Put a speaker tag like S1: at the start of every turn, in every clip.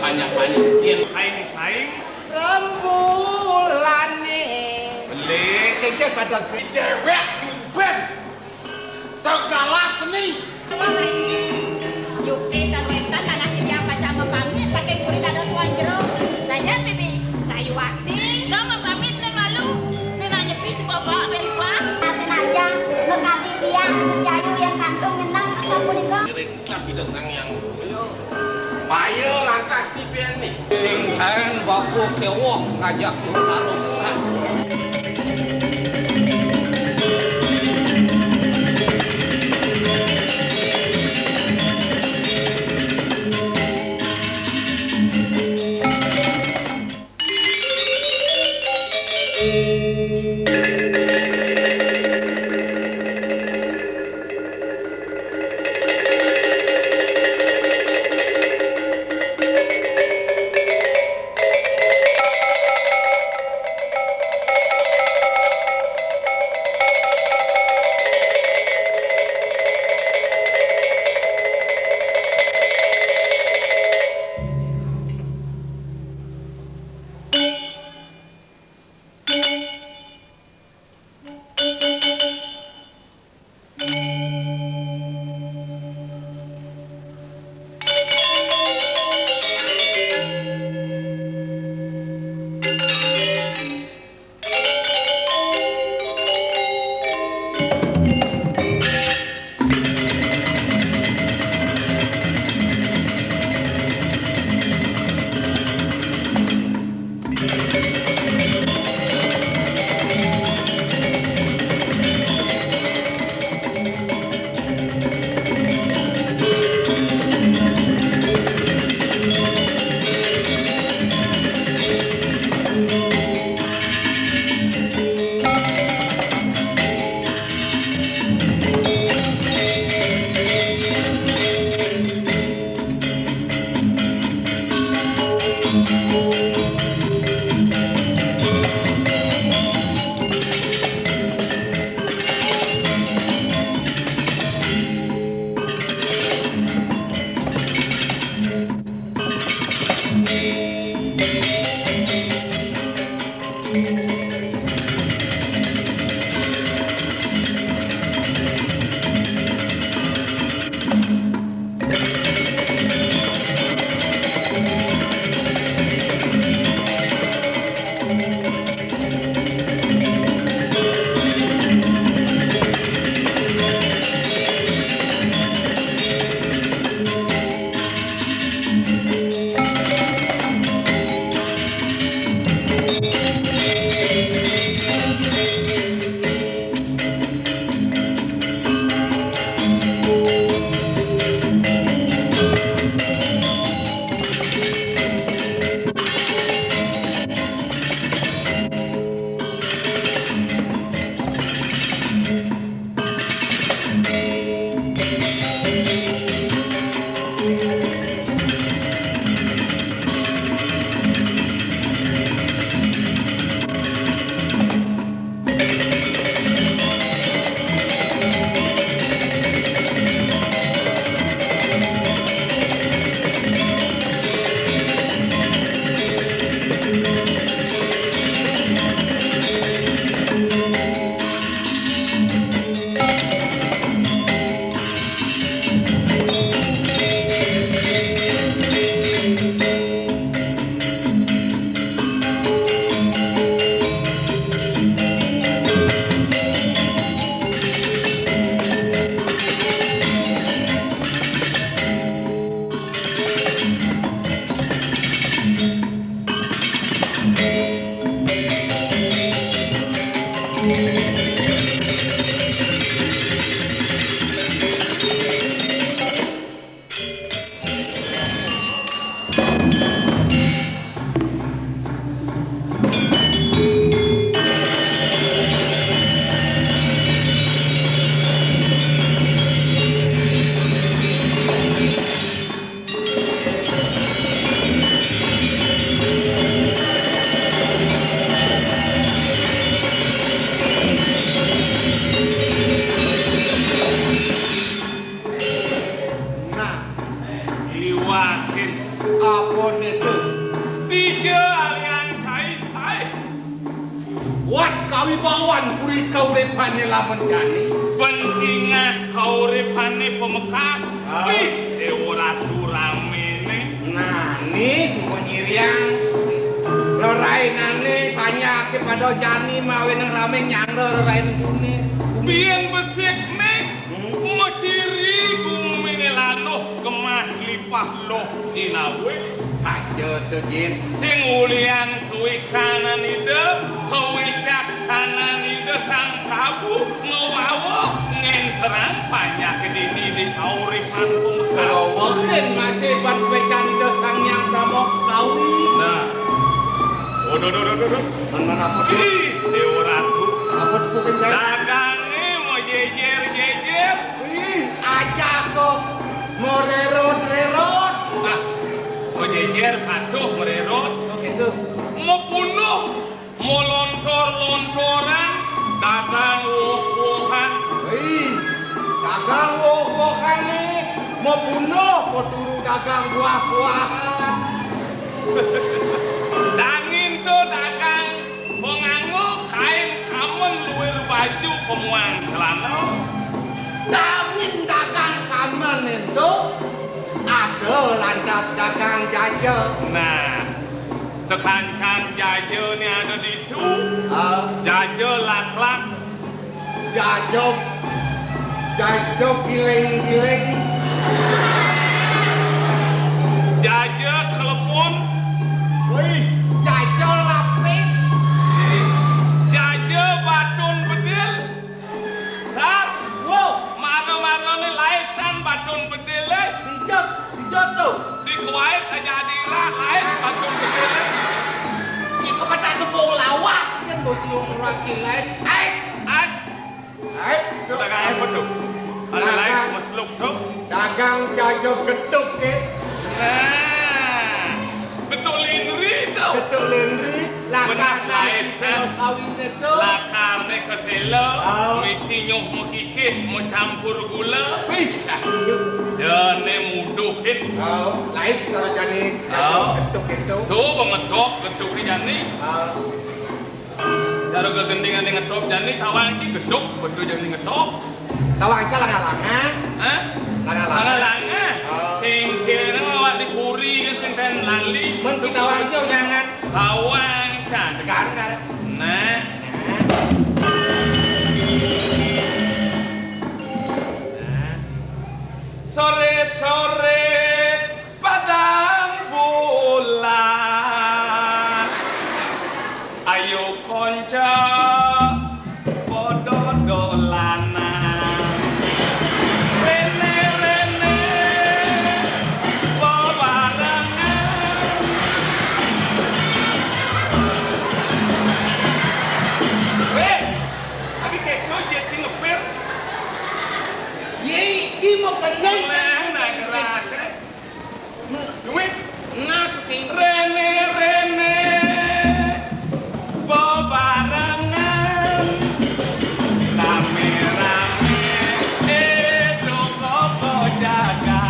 S1: banyak-banyak yen
S2: Saing
S1: rembulan
S2: beli
S1: keke pada dewek ben segala seni
S3: Yukti terwetan anak dia baca mempamit pakai kulit ada suanjero. Saya Bibi, saya Wakti. Nggak mempamit dan malu. Memang nyepi si bapak Amerika. Nasin aja, mengkati dia terus jayu yang kantung nyenang atau punika.
S1: reksa tidak sang yang suyo payo langkas di nih
S2: sing kaen baku kewok ngajak taruh.
S1: lamun jani.
S2: Pencingah kauripane pemekas. Wih, ora ramene.
S1: Nah, ni semua nyiriang. Lorainane banyak kepada jani mawe nang rame nyang lorain kune.
S2: Biyen besik nek maciri kumenelano kemah lipah loh cinawe.
S1: Saja tuh jin.
S2: Sing ulian kuwi kanan ide, kuwi caksanan ide sang Prabu ngawawa ngenterang banyak dini di kauripan pemekas.
S1: Kalau mungkin masih ban specan ide sang yang Brahma Kawi.
S2: Nah,
S1: Mana apa tuh?
S2: ih, Dewa Ratu.
S1: Apa tuh bukan saya?
S2: Dagangnya mau jejer.
S1: Ih, aja kok. Mau rerot.
S2: Nah, mau jejer, patuh, mererot.
S1: Oh gitu.
S2: Mau bunuh, mau lontoran, dagang wohan.
S1: Ih, dagang wohan nih. Mau bunuh, mau turu dagang buah-buahan.
S2: Dangin tuh dagang, penganggu kain kamen luar baju pemuang celana.
S1: Dangin dagang kaman itu. Ada lantas dagang jaja.
S2: Nah, sekancang jaja ini ada di itu. Jaja lak-lak.
S1: Jaja giling-giling.
S2: Jaja telepon.
S1: Wih, jaja lapis.
S2: Jaja batun bedil. Sar,
S1: Wow,
S2: mana-mana ni laisan batun bedil.
S1: dijot tuh.
S2: Di Kuwait aja dirah lais batun bedil.
S1: Kita baca tepung lawak. Kan bociung rakil lain. Ais. Tuh.
S2: Dagang apa tuh? Ada lais masluk tuh.
S1: Dagang jaja getuk ke.
S2: Nah, betul ini tuh.
S1: Getuk lenri.
S2: Benar,
S1: Lakar
S2: lain,
S1: selo
S2: kan?
S1: sawine tuh.
S2: Lakarnya keselo,
S1: Oh.
S2: misi nyuh mekikit, mau campur gula.
S1: Wih, sakit.
S2: Jane muduhin.
S1: Lais kalau jani jaja getuk itu.
S2: Tuh mengetop geduk jani. Kalau kegendingan dengan ngetop jani, kawan ki geduk betul jani ngetop.
S1: Tawang langa-langa.
S2: Hah?
S1: Langa-langa.
S2: Langa-langa. Tingkir awak dipuri kan sinten lali.
S1: Men kita wajau jangan.
S2: Kawan can.
S1: Tegar.
S2: Nah, sore-sore padang bulan. Ayo konco podo dolanan. Rene bebarengan. Weh, lagi keko je cing ngepir.
S1: Ye, ki mau kenal
S2: Nah, gerake. Duit.
S1: Nah, ting.
S2: Rene bebarengan. Rame-rame itu koko jaga.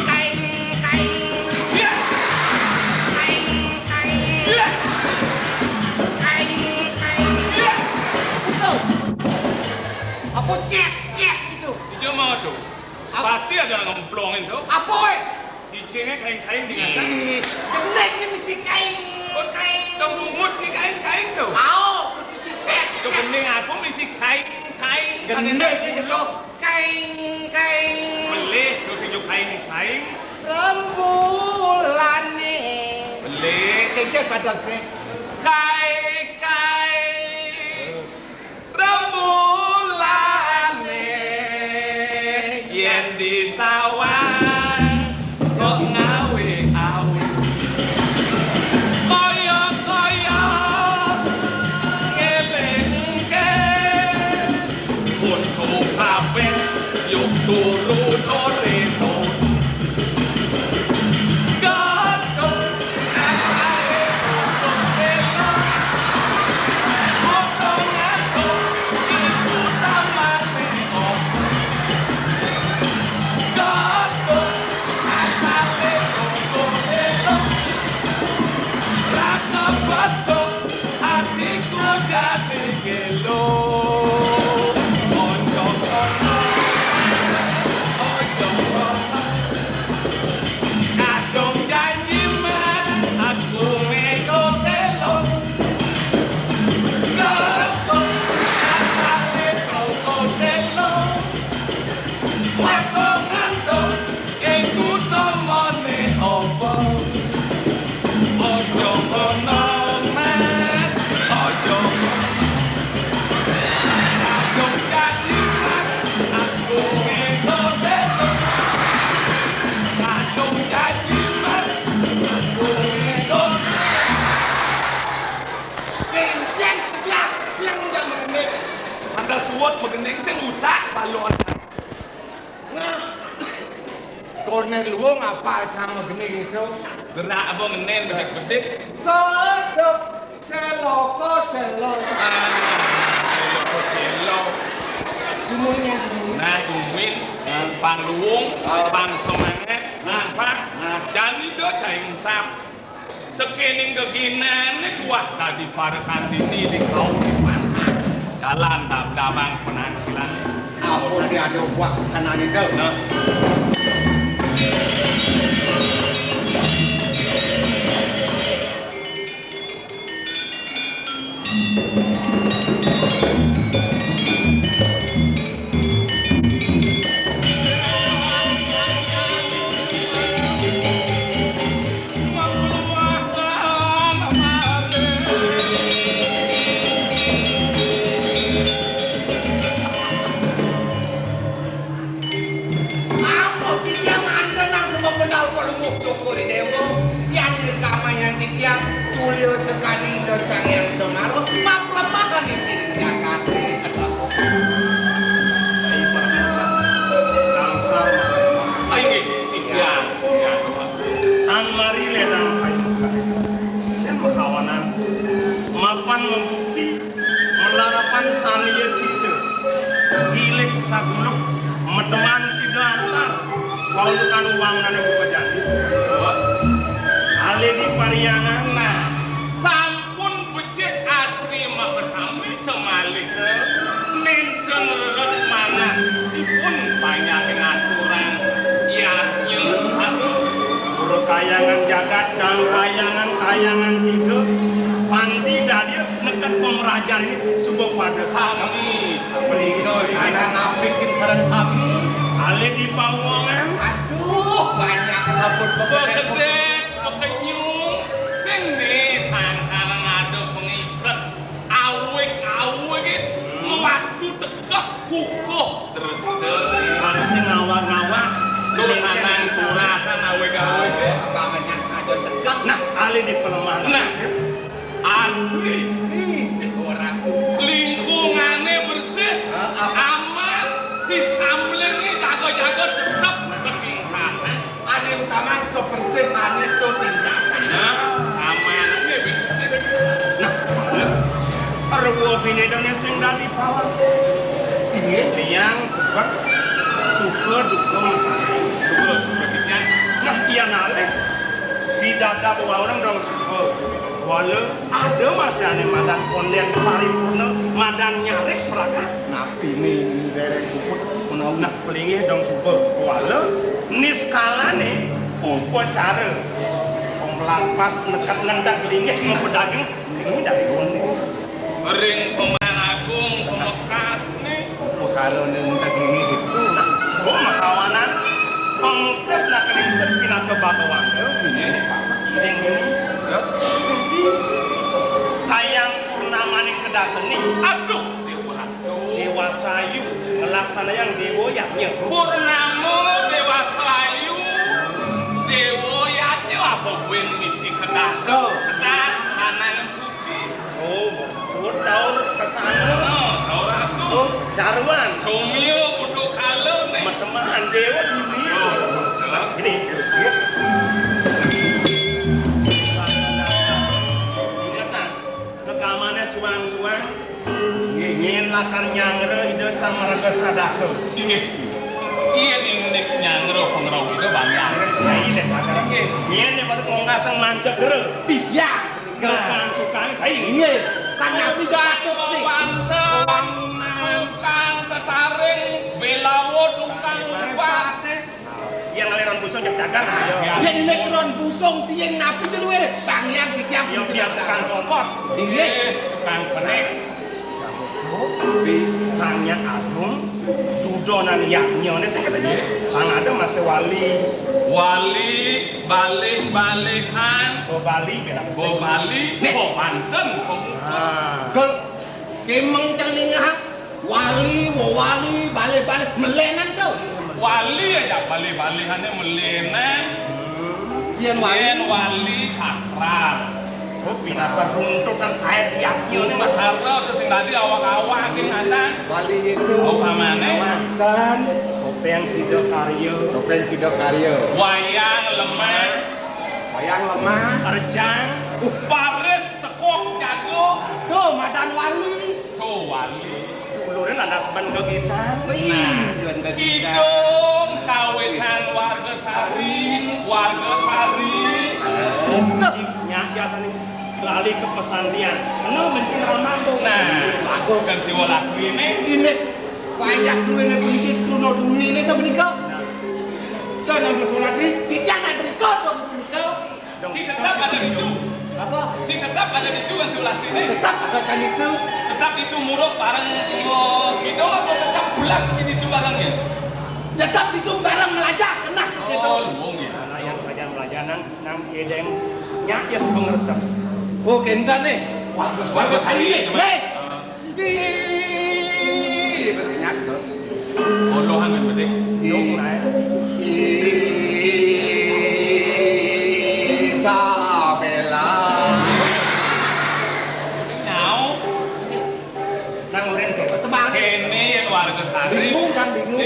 S1: Kain.
S2: Ya,
S1: Kain.
S2: ya,
S1: Kain.
S2: ya.
S1: Itu. Apa cek gitu.
S2: Ijo mau tuh. Pasti ada ngemplongin tuh.
S1: Apa we?
S2: Icingnya kain-kain dengan
S1: Ih, Gendeknya mesti kain.
S2: Tong bungut si kain-kain tuh.
S1: Au, mesti set.
S2: Tuh bening aku mesti kain-kain.
S1: Gendeknya gitu. Kain.
S2: Beli, terus ijo kain-kain.
S1: Rembulan nih.
S2: Beli.
S1: Kengkek badas nih.
S2: Kai rembulan yen di sawah kok ngawe-awe kaya ngelengke untuk kabeh yuk turun oreto gato asale untuk bela masa suwot begendeng sing usah balon.
S1: Nah, konen luwung apa sama gini itu?
S2: Gerak abang ngenen bedek-bedek.
S1: Kodok seloko selo.
S2: Selo.
S1: Gumunya.
S2: Nah, gumin, pan luwung, pan semangat, nampak. Jadi do cai musap. Tekening keginan cuah tadi para kandini di kau jalan tak dabang penampilan.
S1: Apa dia ada buat kecanan itu?
S2: Nah.
S1: Tulio sekali dosa yang semaruh, maklemahan ini Jakarta.
S2: Saya pernah langsung. Ayo, tiga.
S4: Tan mari ledang kayu kai. Sen makawanan mapan membukti melarapan saniya cita. Gilik saguluk meteman sidantar. Waulukan uang nane bejanis. Ale di pariangan nah
S2: Sampun becik asri makasami semalik. Ninten relet mana dipun banyak ngaturan ya nyelun satu.
S4: kayangan jagat dan kayangan tiga panti dari nekat pemerajar ini sebuah pada
S2: Sami.
S1: Menikah sana ngapikin sarang sami.
S4: ale di Pawongan.
S1: Aduh, banyak kesambut
S2: Kedek, kekenyung, sing nih sangkarang ada pengikat, awik-awik, mewastu tegak kukuh terus
S4: Masih ngawak-ngawak
S2: terus anang suratan awik-awik.
S1: banyak saja tegak.
S4: Nah, ale di pelemahan.
S2: Nah, asli,
S1: Nih, orang.
S2: lingkungannya bersih, aman, sistemnya ini jaga-jaga tetap ketingkatan.
S1: Ada utama kebersihan itu tindakan.
S2: Amannya bersih.
S4: Nah, Argo Binedonya sing dari Pawas.
S1: Ini
S4: Yang sebab suka duka masalah.
S2: Suka-sukanya.
S4: Nah, iya nale. Bidada bawa orang dong suka. Walau ada masanya madan konden paripurna, madan nyarek perakat.
S1: napi nih derek kuput menau.
S4: Nah, pelingih dong suka. Walau niskalane upacara. Pembelas pas nekat nendak pelingih mempedagang. Ini dari kondi.
S2: Ring Pemain Agung, Pemekas nih.
S1: Perkara nih daging itu.
S4: Nah, gua makawanan pengupres nak riset pindah ke Bakawan.
S2: Ini
S4: Ini jadi tayang purnama nih kedaseni.
S2: aduh,
S4: Dewa Sayu ngelaksana yang dewa yaknya.
S2: Purnamo Dewa Sayu, Dewa Yatnya apa gue misi kedas, kedas kanan suci.
S4: Oh, suruh tahu kesana.
S2: Tahu aku,
S4: Oh, Jarwan.
S2: Somio kudu kalau nih.
S4: Teman dewa ini. Ini. Ingat rekamannya suang-suang. Ingin lakar nyangre ide sama raga sadako.
S2: Ini, iya nih nyangro pengrau itu banyak.
S4: Cai deh cakar. Ingin nih baru ngasang manca gere.
S1: Tidak.
S4: Tukang cai.
S1: Ini kan napi jatuh nih.
S2: Tukang cetaring, belawo tukang ubat.
S4: Yang aliran busung jak cagar.
S1: Yang nekron busung tiang napi itu luar. Bang yang dikiam.
S4: Yang dia tukang tongkot.
S1: Ini
S2: Tukang penek.
S4: Hanya agung. Dudonan yaknya. Ini saya katanya. Hang ada masih wali.
S2: Wali, balik-balikan.
S4: Go Bali.
S2: Bo Bali, bo Banten.
S1: Kel kemeng canglinga wali balik melenan tuh.
S2: Wali aja balik-balikannya melenan.
S1: Yen
S2: Yen
S1: wali
S2: wali sakral.
S4: Oh, binatang runtutan air yaknya nih mas.
S2: Karena terus yang tadi awak-awak yang ada.
S1: Bali itu.
S2: Oh pamane.
S1: Kan.
S4: Topeng Sidokaryo.
S1: Topeng Sidokaryo.
S2: Wayang lemah.
S1: Wayang lemah.
S4: Rejang.
S2: Paris tekok jago.
S1: Tuh Madan Wali.
S2: Tuh wali.
S4: Ulurin ada seban kegiatan.
S2: Kidung kawitan warga Sari. Warga Sari.
S4: Nyak biasa nih lali ke pesantren. Penuh mencing ramambung.
S2: Nah, aku kan si walaki ini.
S1: Ini banyak dulu yang bunyi tuno duni ini sebenikau. Kan yang sholat ini tidak ada di kau tuh benikau.
S2: Si tetap ada di itu.
S1: Apa?
S2: Si tetap ada di itu kan si walaki ini.
S1: Tetap ada kan itu.
S2: Tetap itu muruk barang kidung atau tetap belas gini itu barangnya?
S1: Tetap itu barang melajak kena gitu.
S2: Oh, luang ya.
S4: Nah, yang saja belajaran nang kedeng nyak ya sepengeresep.
S1: Oh, kentan nih. Warga Sari nih. Nih. Berkenyak tuh.
S2: Olohan kan berarti.
S4: Dong naik.
S1: Isabella.
S2: Nyau.
S4: Nang urin sih.
S1: Tebang.
S2: Kene yang warga Sari.
S1: Bingung kan bingung.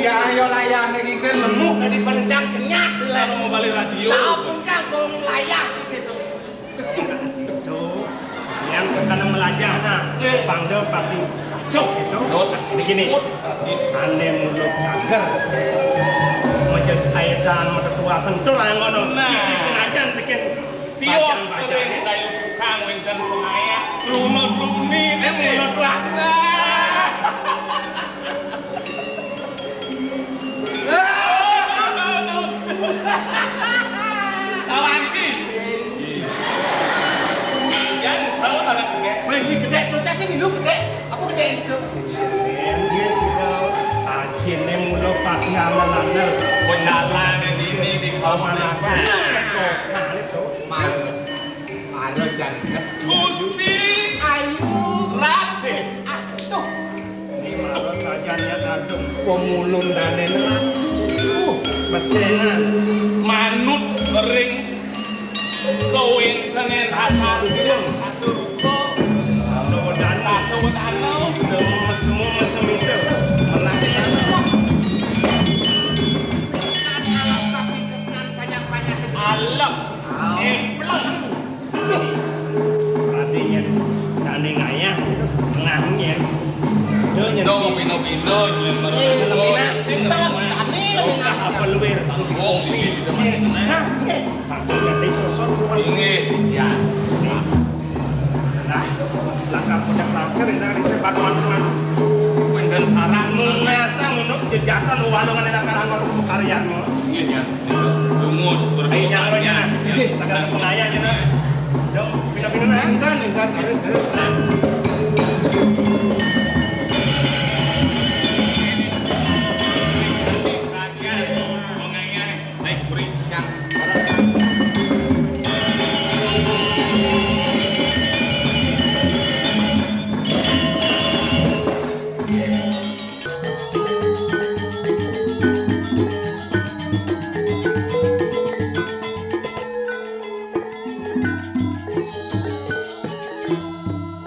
S1: Ayo layak nih gingsen lemuk dari perencang kenyak tuh lah.
S2: Kalau mau balik radio.
S1: Saupun kagong layak gitu. Kecuk.
S4: Itu yang sekarang belajar nah. Pangdel papi cuk itu. Begini. Ane mulut cager. Menjadi aidan metetua sentul yang ngono. Iki pengajan bikin
S2: Tios kering kayu kang wenten pengayak. Lumut-lumi saya mulut lah. Kawan ini. Yang tahu barang gede.
S1: Lagi gede, procesnya minum gede. Apa gede itu? Dia sih kau.
S4: Ajine mulo pati amalanel.
S2: Jalan ini di
S4: Pamanakan.
S2: Kamanaka.
S4: Itu.
S1: Ada jangan.
S2: Gusti
S1: Ayu.
S2: Raden.
S1: Tuh.
S4: Ini malah sajanya adem.
S1: Pemulun dan nenek.
S4: Mesenan.
S2: Manut ring kawintenen hasadun aturko
S4: Kalau dana.
S2: atau
S4: Semua mesem itu. Melaksana.
S2: alam plong
S4: Tadinya tadi ngayah tengahnya. Donya
S2: dong pino-pino
S4: apa luwer. Nah, maksudnya dari sosok bukan
S2: ya
S4: nah, langkah pudak langkah dari sebat teman-teman.
S2: wenten sarang
S4: Nunasa untuk jejatan walungan yang akan angkat karyanya.
S2: ya lumut
S4: Ayo nyalonya nah, segala pengayanya nah. Dong, pindah-pindah nah.
S1: Engkan, garis.
S2: naik beri yang